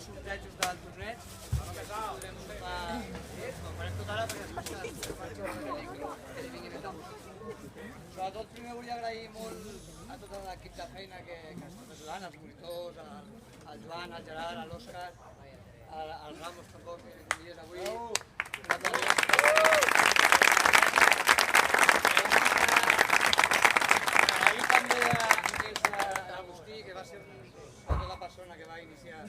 els sortejos del torneig. Podrem sortar... Ho farem tot ara perquè sobretot primer volia agrair molt a tot l'equip de feina que està ajudant, els monitors, al Joan, al Gerard, a l'Òscar, al Ramos tampoc, que hi és avui. Agrair també a l'Agustí, que va ser la persona que va iniciar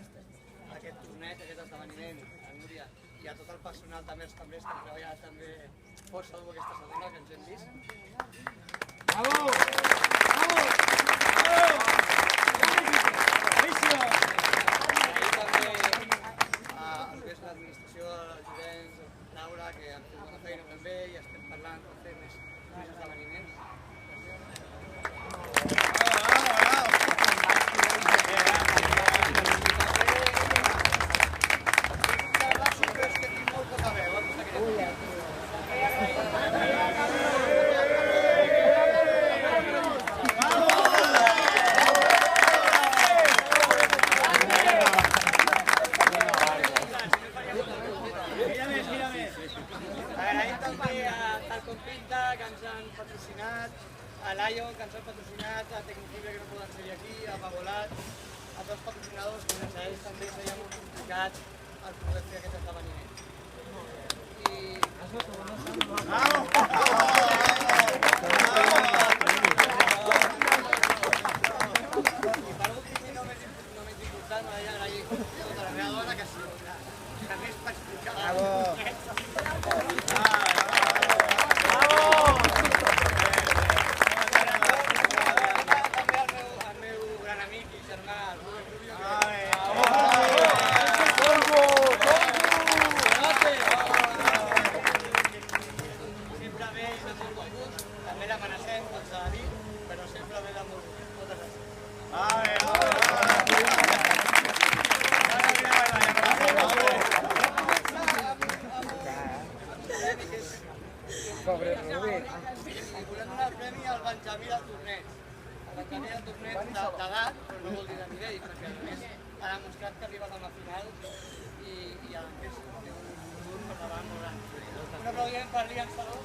aquest torneig, aquest esdeveniment, a Núria, i a tot el personal, també els cambrers que han treballat també força dur aquesta setmana, que ens hem vist. Bravo! Bravo! Agrair també al que és l'administració dels Llorenç, Laura, que han fet bona feina també i estem parlant per fer més esdeveniments. Agraïm també a Talcom Pinta, que ens han patrocinat, a l'Aio, que ens han patrocinat, a Tecnofibre, que no poden ser aquí, a Pagolat, a tots els patrocinadors, que sense ells també seria molt complicat el poder fer aquest esdeveniment. I per últim, i no menys important, m'agradaria agrair a tota la meva dona, que més per explicar. Sempre ve i de molt bon gust, també l'amenacem, com s'ha de dir, però sempre ve de molt gust. Moltes gràcies. Pobre Rubén. Volem donar el premi al Benjamí del torneig. El Benjamí del torneig d'edat, però no vol dir de nivell, perquè a més ha demostrat que ha arribat a la final i a més té un punt per davant molt gran. Un aplaudiment per Lian Saló.